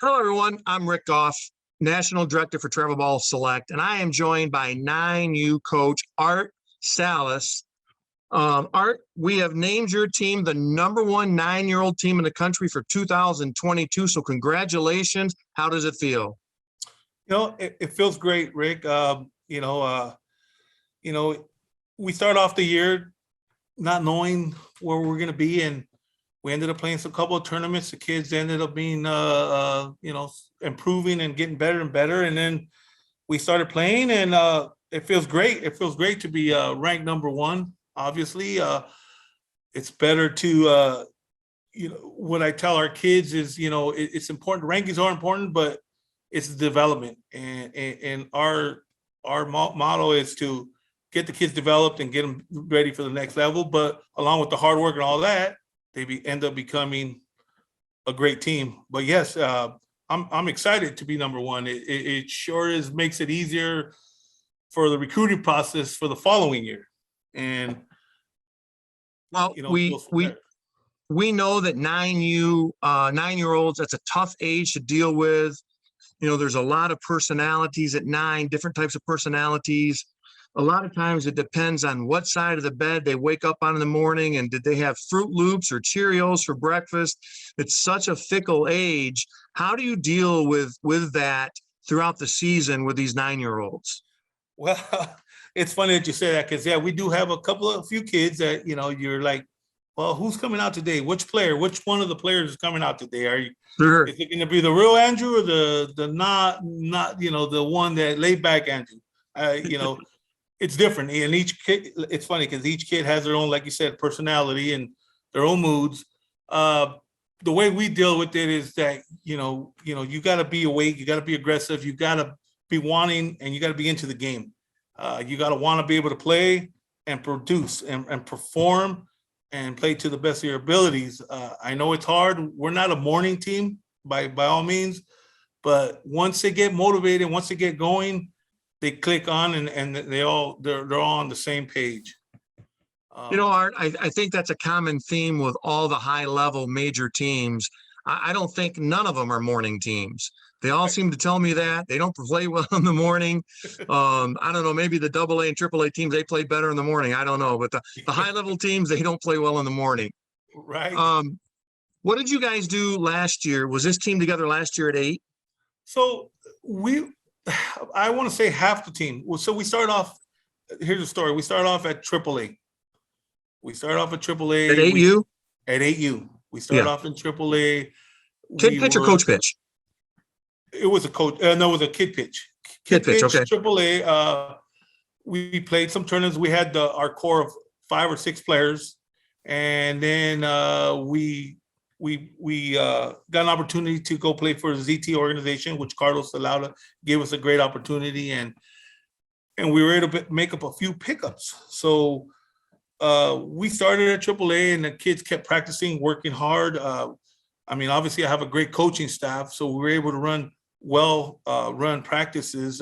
Hello, everyone. I'm Rick Goff, National Director for Travel Ball Select, and I am joined by 9U coach Art Salas. Art, we have named your team the number one 9-year-old team in the country for 2022. So congratulations. How does it feel? It feels great, Rick. We start off the year not knowing where we're going to be, and we ended up playing some couple of tournaments. The kids ended up being, improving and getting better and better. And then we started playing, and it feels great. It feels great to be ranked number one. Obviously, it's better to, what I tell our kids is, it's important. Rankings are important, but it's development. And our motto is to get the kids developed and get them ready for the next level. But along with the hard work and all that, they end up becoming a great team. But yes, I'm excited to be number one. It sure is makes it easier for the recruiting process for the following year. And well, we know that 9-year-olds, that's a tough age to deal with. There's a lot of personalities at 9, different types of personalities. A lot of times it depends on what side of the bed they wake up on in the morning, and did they have Fruit Loops or Cheerios for breakfast? It's such a fickle age. How do you deal with that throughout the season with these 9-year-olds? Well, it's funny that you say that, because we do have a few kids that, you're like, well, who's coming out today? Which one of the players is coming out today? Are you sure? Is it going to be the real Andrew or the not the one that laid back Andrew? It's different. And each kid, it's funny because each kid has their own, like you said, personality and their own moods. The way we deal with it is that, you got to be awake, you got to be aggressive, you got to be wanting, and you got to be into the game. You got to want to be able to play and produce and perform and play to the best of your abilities. I know it's hard. We're not a morning team by all means, but once they get motivated, once they get going, they click on and they're all on the same page. Art, I think that's a common theme with all the high level major teams. I don't think none of them are morning teams. They all seem to tell me that they don't play well in the morning. I don't know, maybe the AA and AAA teams, they play better in the morning. I don't know, but the high level teams, they don't play well in the morning. Right. What did you guys do last year? Was this team together last year at 8? So I want to say half the team. So we started off, here's the story. We started off at AAA. At 8U? At 8U. We started off in AAA. Kid pitch or coach pitch? It was a coach. No, it was a kid pitch. Kid pitch, okay. AAA. We played some tournaments. We had our core of 5 or 6 players. And then we got an opportunity to go play for the ZT organization, which Carlos Salada gave us a great opportunity, and we were able to make up a few pickups. So we started at AAA, and the kids kept practicing, working hard. Obviously I have a great coaching staff, so we were able to run practices.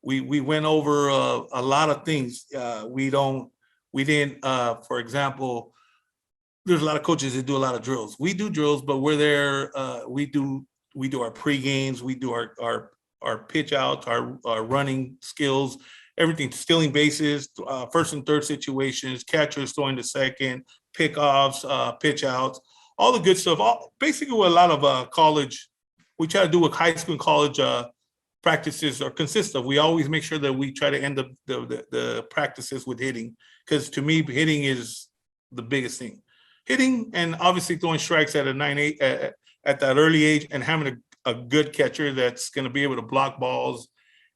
We went over a lot of things. We didn't, for example, there's a lot of coaches that do a lot of drills. We do drills, but we're there. We do our pre-games. We do our pitch outs, our running skills, everything, stealing bases, first and third situations, catchers throwing to second, pickoffs, pitch outs, all the good stuff. Basically what a lot of college, we try to do what high school and college practices are consist of. We always make sure that we try to end up the practices with hitting, because to me, hitting is the biggest thing. Hitting and obviously throwing strikes at a 9-8 at that early age, and having a good catcher that's going to be able to block balls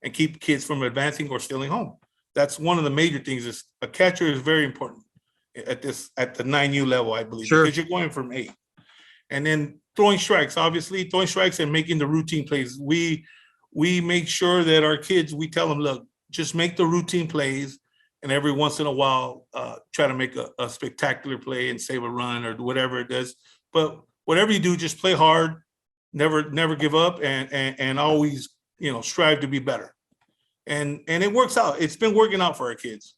and keep kids from advancing or stealing home. That's one of the major things. Is a catcher is very important at the 9U level, I believe, because you're going from 8. And then throwing strikes and making the routine plays. We make sure that our kids, we tell them, look, just make the routine plays, and every once in a while, try to make a spectacular play and save a run or whatever it does. But whatever you do, just play hard, never give up, and always, strive to be better. And it works out. It's been working out for our kids.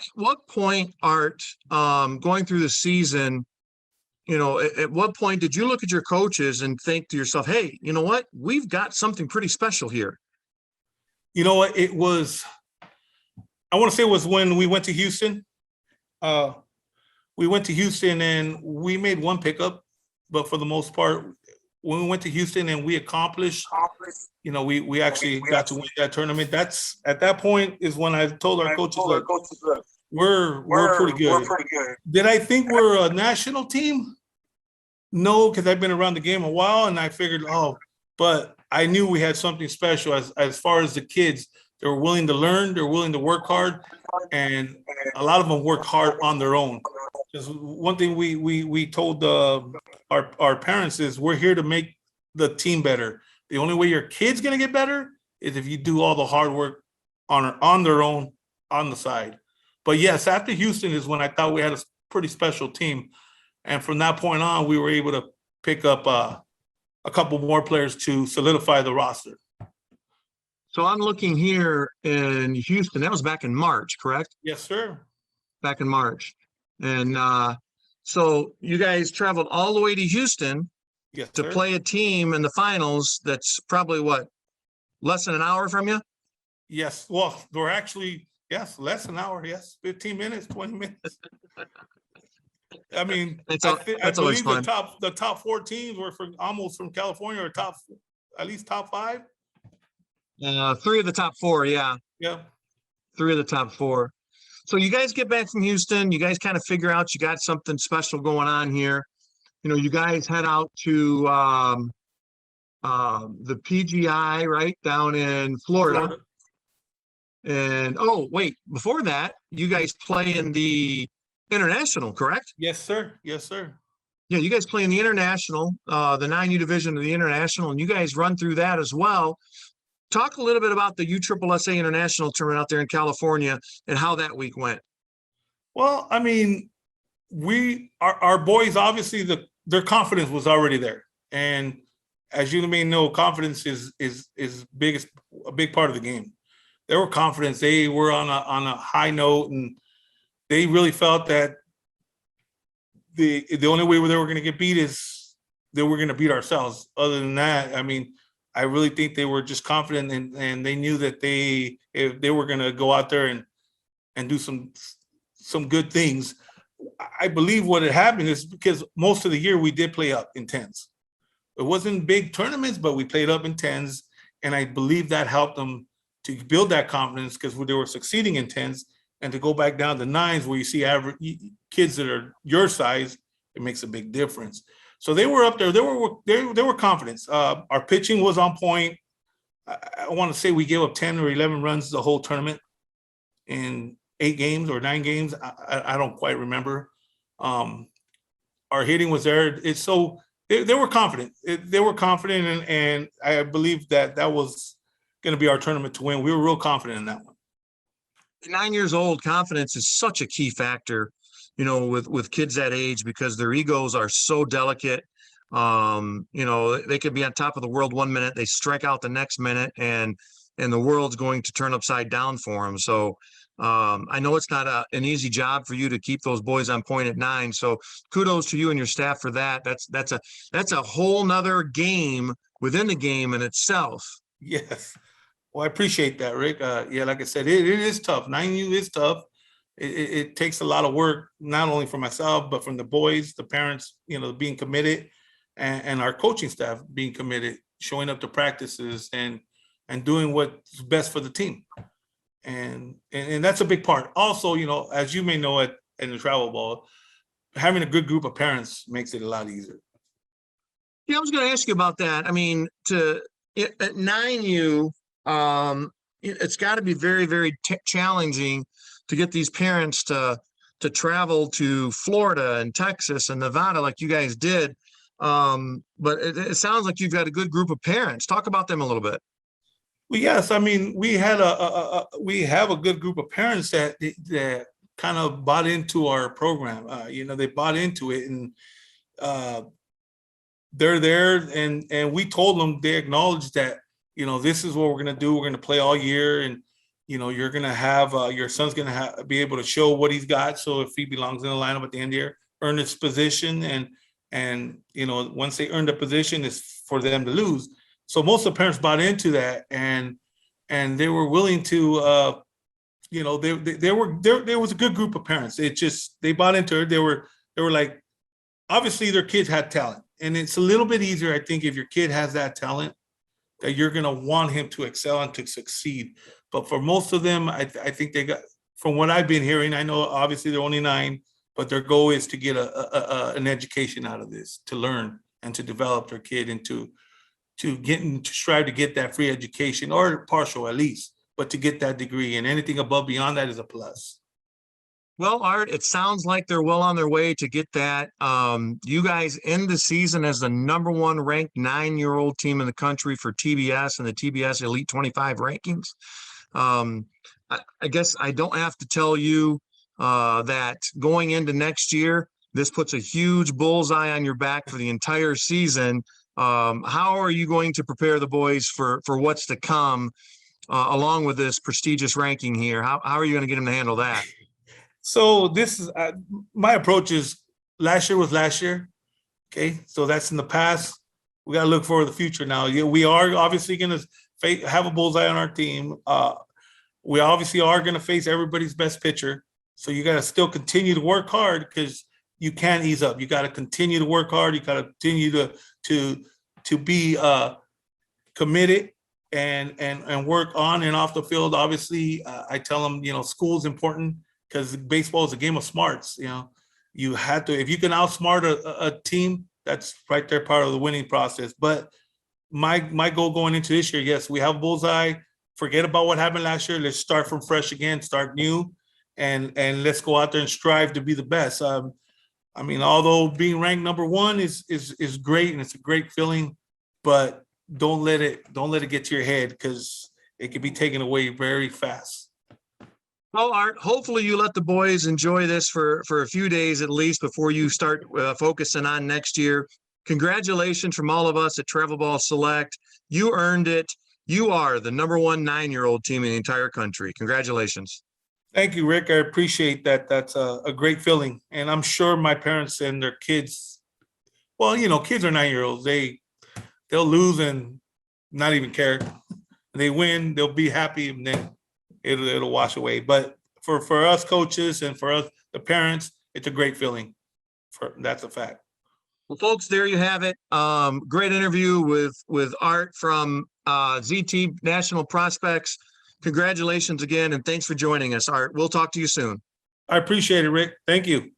At what point, Art, going through the season, at what point did you look at your coaches and think to yourself, hey, you know what? We've got something pretty special here. You know what? It was, I want to say it was when we went to Houston. We went to Houston and we made one pickup, but for the most part, when we went to Houston and we accomplished, we actually got to win that tournament. That's at that point is when I told our coaches, look, we're pretty good. Did I think we're a national team? No, because I've been around the game a while and I figured, but I knew we had something special as far as the kids. They were willing to learn, they're willing to work hard, and a lot of them work hard on their own. Because one thing we told our parents is we're here to make the team better. The only way your kid's gonna get better is if you do all the hard work on their own on the side. But yes, after Houston is when I thought we had a pretty special team, and from that point on, we were able to pick up a couple more players to solidify the roster. So I'm looking here in Houston. That was back in March, correct? Yes, sir. Back in March. And so you guys traveled all the way to Houston to play a team in the finals that's probably what, less than an hour from you? Yes. Well, we're actually, yes, less than an hour. Yes. 15 minutes, 20 minutes. I mean, I believe the top 4 teams were almost from California, or at least top 5. 3 of the top 4, yeah. Yeah. 3 of the top 4. So you guys get back from Houston, you guys kind of figure out you got something special going on here. You guys head out to the PGI, right, down in Florida. And before that, you guys play in the International, correct? Yes, sir. Yes, sir. Yeah, you guys play in the International, the 9U division of the International, and you guys run through that as well. Talk a little bit about the USSA International tournament out there in California and how that week went. Well, I mean, our boys, obviously their confidence was already there. And as you may know, confidence is a big part of the game. They were confident. They were on a high note, and they really felt that the only way they were going to get beat is that we're going to beat ourselves. Other than that, I mean, I really think they were just confident, and they knew that if they were going to go out there and do some good things. I believe what had happened is because most of the year we did play up in 10s. It wasn't big tournaments, but we played up in 10s, and I believe that helped them to build that confidence because they were succeeding in 10s, and to go back down to 9s where you see average kids that are your size, it makes a big difference. So they were up there. They were confident. Our pitching was on point. I want to say we gave up 10 or 11 runs the whole tournament in 8 games or 9 games. I don't quite remember. Our hitting was there. They were confident. They were confident, and I believe that was going to be our tournament to win. We were real confident in that one. 9 years old, confidence is such a key factor, with kids that age, because their egos are so delicate. They could be on top of the world 1 minute, they strike out the next minute, and the world's going to turn upside down for them. So I know it's not an easy job for you to keep those boys on point at 9. So kudos to you and your staff for that. That's a whole nother game within the game in itself. Yes. Well, I appreciate that, Rick. Yeah, like I said, it is tough. 9U is tough. It takes a lot of work, not only for myself, but from the boys, the parents, being committed, and our coaching staff being committed, showing up to practices and doing what's best for the team. And that's a big part. Also, as you may know, in the travel ball, having a good group of parents makes it a lot easier. Yeah, I was going to ask you about that. I mean, at 9U, it's got to be very, very challenging to get these parents to travel to Florida and Texas and Nevada like you guys did. But it sounds like you've got a good group of parents. Talk about them a little bit. Well, yes. I mean, we have a good group of parents that kind of bought into our program. They bought into it, and they're there, and we told them, they acknowledged that, this is what we're going to do. We're going to play all year, and you're going to have your son's going to be able to show what he's got. So if he belongs in the lineup at the end of the year, earn his position, And, once they earned a position, it's for them to lose. So most of the parents bought into that, and they were willing to, there was a good group of parents. They bought into it. They were like, obviously their kids had talent, and it's a little bit easier, I think, if your kid has that talent, that you're going to want him to excel and to succeed. But for most of them, I think they got, from what I've been hearing, I know obviously they're only 9, but their goal is to get an education out of this, to learn and to develop their kid into to strive to get that free education, or partial at least, but to get that degree, and anything above beyond that is a plus. Well, Art, it sounds like they're well on their way to get that. You guys end the season as the #1 ranked 9-year-old team in the country for TBS and the TBS Elite 25 rankings. I guess I don't have to tell you that going into next year, this puts a huge bullseye on your back for the entire season. How are you going to prepare the boys for what's to come along with this prestigious ranking here? How are you going to get them to handle that? So this is my approach is last year was last year. Okay, so that's in the past. We got to look for the future now. Yeah, we are obviously going to have a bullseye on our team. We obviously are going to face everybody's best pitcher. So you got to still continue to work hard, because you can't ease up. You got to continue to work hard. You got to continue to be committed and work on and off the field. Obviously, I tell them, school's important, because baseball is a game of smarts. You have to, if you can outsmart a team, that's right there part of the winning process. But my goal going into this year, yes, we have a bullseye. Forget about what happened last year. Let's start from fresh again, start new, and let's go out there and strive to be the best. Although being ranked #1 is great, and it's a great feeling, but don't let it get to your head, because it can be taken away very fast. Well, Art, hopefully you let the boys enjoy this for a few days at least before you start focusing on next year. Congratulations from all of us at Travel Ball Select. You earned it. You are the #1 9-year-old team in the entire country. Congratulations. Thank you, Rick. I appreciate that. That's a great feeling. And I'm sure my parents and their kids, well, kids are 9-year-olds. They'll lose and not even care. They win, they'll be happy, and then it'll wash away. But for us coaches and for us, the parents, it's a great feeling. That's a fact. Well, folks, there you have it. Great interview with Art from ZT National Prospects. Congratulations again, and thanks for joining us, Art. We'll talk to you soon. I appreciate it, Rick. Thank you.